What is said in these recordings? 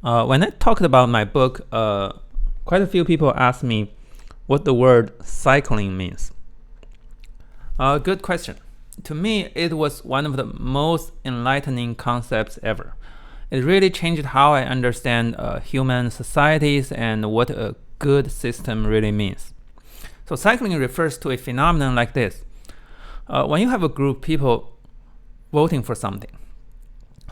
When I talked about my book, quite a few people asked me what the word cycling means. Good question. To me, it was one of the most enlightening concepts ever. It really changed how I understand human societies and what a good system really means. So cycling refers to a phenomenon like this. When you have a group of people voting for something,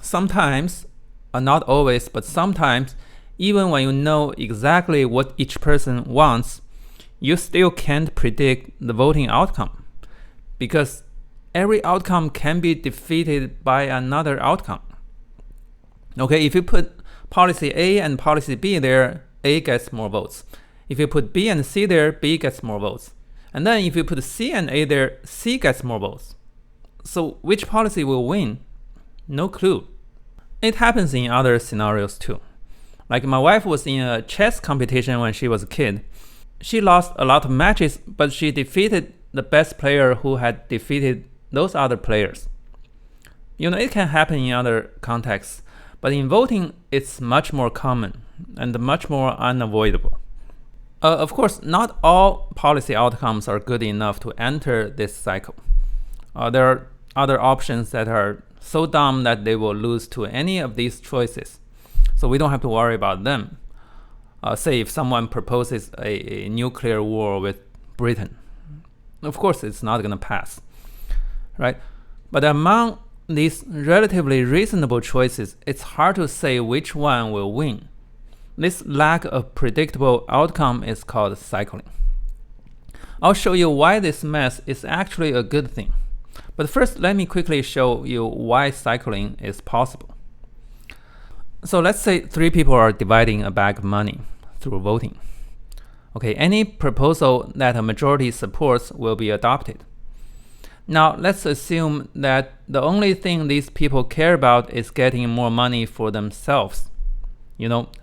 sometimes, not always, but sometimes, even when you know exactly what each person wants, you still can't predict the voting outcome because every outcome can be defeated by another outcome. Okay, if you put policy A and policy B there, A gets more votes. If you put B and C there, B gets more votes. And then if you put C and A there, C gets more votes. So which policy will win? No clue. It happens in other scenarios too. Like my wife was in a chess competition when she was a kid. She lost a lot of matches, but she defeated the best player who had defeated those other players. It can happen in other contexts, but in voting, it's much more common and much more unavoidable. Of course, not all policy outcomes are good enough to enter this cycle. There are other options that are so dumb that they will lose to any of these choices. So we don't have to worry about them. Say if someone proposes a nuclear war with Britain. Of course, it's not going to pass, right? But among these relatively reasonable choices, it's hard to say which one will win. This lack of predictable outcome is called cycling. I'll show you why this mess is actually a good thing. But first, let me quickly show you why cycling is possible. So let's say 3 people are dividing a bag of money through voting. Okay, any proposal that a majority supports will be adopted. Now, let's assume that the only thing these people care about is getting more money for themselves.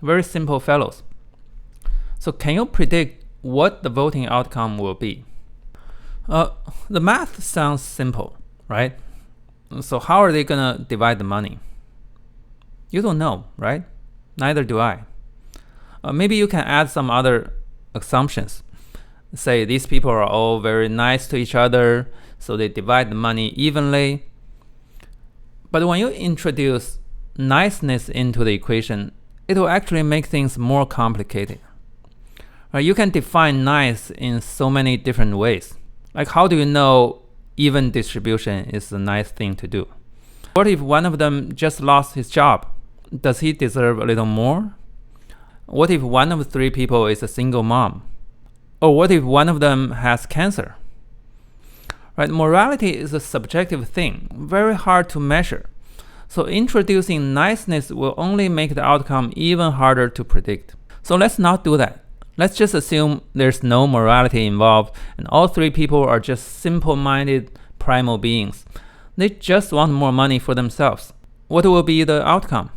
Very simple fellows. So can you predict what the voting outcome will be? The math sounds simple, right? So how are they going to divide the money? You don't know, right? Neither do I. Maybe you can add some other assumptions. Say these people are all very nice to each other, so they divide the money evenly. But when you introduce niceness into the equation, it will actually make things more complicated. You can define nice in so many different ways. Like, how do you know even distribution is a nice thing to do? What if one of them just lost his job? Does he deserve a little more? What if one of 3 people is a single mom? Or what if one of them has cancer? Right? Morality is a subjective thing, very hard to measure. So introducing niceness will only make the outcome even harder to predict. So let's not do that. Let's just assume there's no morality involved and all 3 people are just simple-minded primal beings. They just want more money for themselves. What will be the outcome?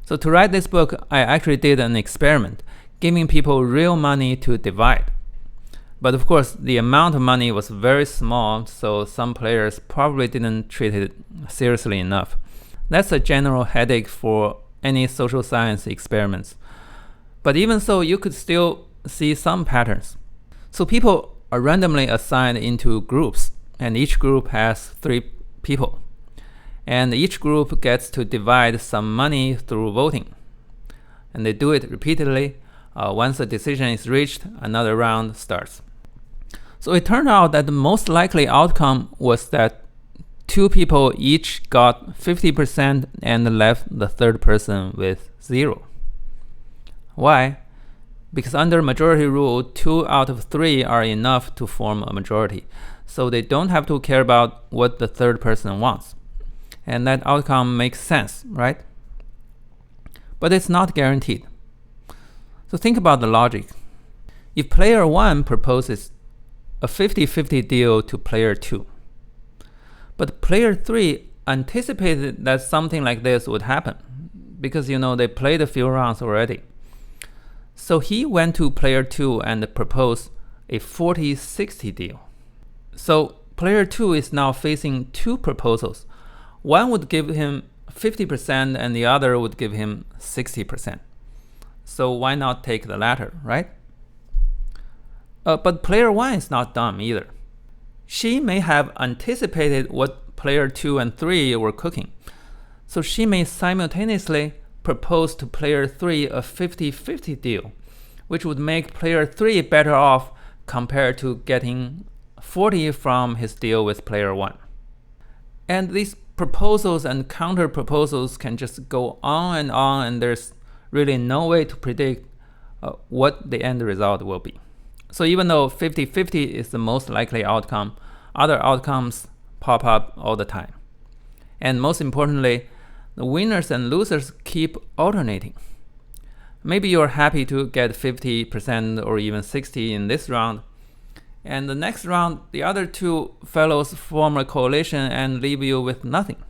So to write this book, I actually did an experiment, giving people real money to divide. But of course, the amount of money was very small, so some players probably didn't treat it seriously enough. That's a general headache for any social science experiments. But even so, you could still see some patterns. So people are randomly assigned into groups, and each group has 3 people. And each group gets to divide some money through voting. And they do it repeatedly. Once a decision is reached, another round starts. So it turned out that the most likely outcome was that 2 people each got 50% and left the third person with 0. Why? Because under majority rule, 2 out of 3 are enough to form a majority. So they don't have to care about what the third person wants. And that outcome makes sense, right? But it's not guaranteed. So think about the logic. If player 1 proposes a 50-50 deal to player 2, but player 3 anticipated that something like this would happen because they played a few rounds already. So he went to player 2 and proposed a 40-60 deal. So player 2 is now facing 2 proposals. One would give him 50% and the other would give him 60%. so why not take the latter, right? But player 1 is not dumb either. She may have anticipated what player 2 and 3 were cooking, so she may simultaneously propose to player 3 a 50-50 deal, which would make player 3 better off compared to getting 40 from his deal with player 1. And these proposals and counter proposals can just go on, and there's really no way to predict what the end result will be. So even though 50-50 is the most likely outcome, other outcomes pop up all the time. And most importantly, the winners and losers keep alternating. Maybe you're happy to get 50% or even 60% in this round, and the next round, the other two fellows form a coalition and leave you with nothing.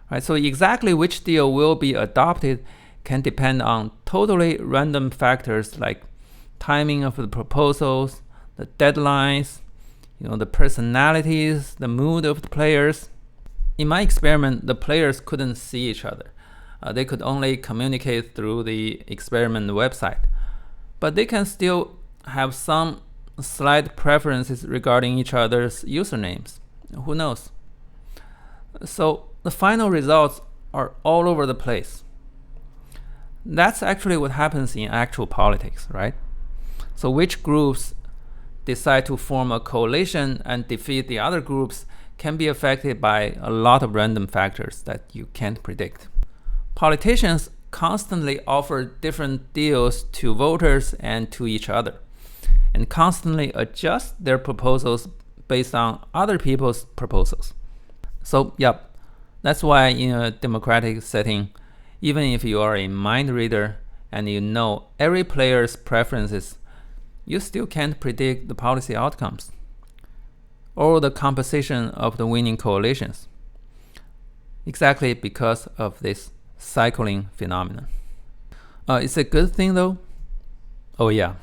Right, so exactly which deal will be adopted can depend on totally random factors like timing of the proposals, the deadlines, the personalities, the mood of the players. In my experiment, the players couldn't see each other. They could only communicate through the experiment website, but they can still have some slight preferences regarding each other's usernames. Who knows? So the final results are all over the place. That's actually what happens in actual politics, right? So which groups decide to form a coalition and defeat the other groups can be affected by a lot of random factors that you can't predict. Politicians constantly offer different deals to voters and to each other, and constantly adjust their proposals based on other people's proposals. So, yep, that's why in a democratic setting, even if you are a mind reader and you know every player's preferences, you still can't predict the policy outcomes or the composition of the winning coalitions, exactly because of this cycling phenomenon. It's a good thing though? Oh yeah.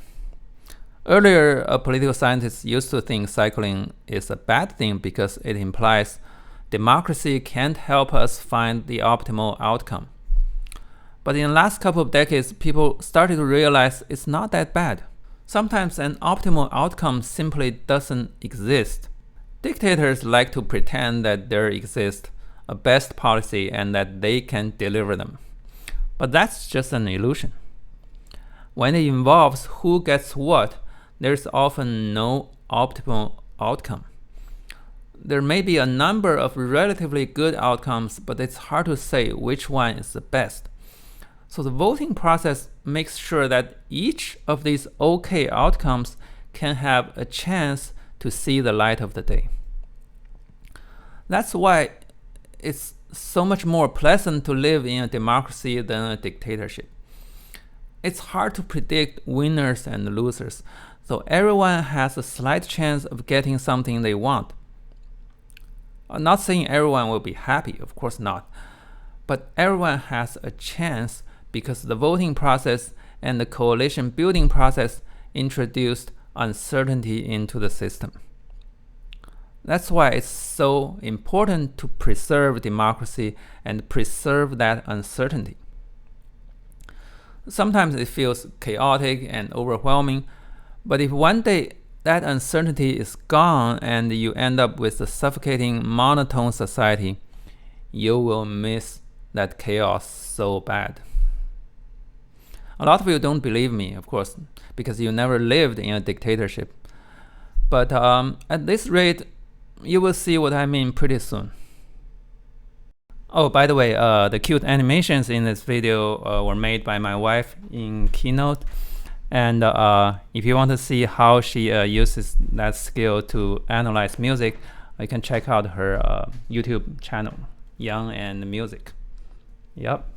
Earlier, political scientists used to think cycling is a bad thing because it implies democracy can't help us find the optimal outcome. But in the last couple of decades, people started to realize it's not that bad. Sometimes an optimal outcome simply doesn't exist. Dictators like to pretend that there exists a best policy and that they can deliver them. But that's just an illusion. When it involves who gets what, there's often no optimal outcome. There may be a number of relatively good outcomes, but it's hard to say which one is the best. So the voting process makes sure that each of these okay outcomes can have a chance to see the light of the day. That's why it's so much more pleasant to live in a democracy than a dictatorship. It's hard to predict winners and losers, so everyone has a slight chance of getting something they want. I'm not saying everyone will be happy, of course not, but everyone has a chance because the voting process and the coalition building process introduced uncertainty into the system. That's why it's so important to preserve democracy and preserve that uncertainty. Sometimes it feels chaotic and overwhelming, but if one day that uncertainty is gone and you end up with a suffocating monotone society, you will miss that chaos so bad. A lot of you don't believe me, of course, because you never lived in a dictatorship. But at this rate, you will see what I mean pretty soon. Oh, by the way, the cute animations in this video were made by my wife in Keynote. And if you want to see how she uses that skill to analyze music, you can check out her YouTube channel, Young and Music. Yep.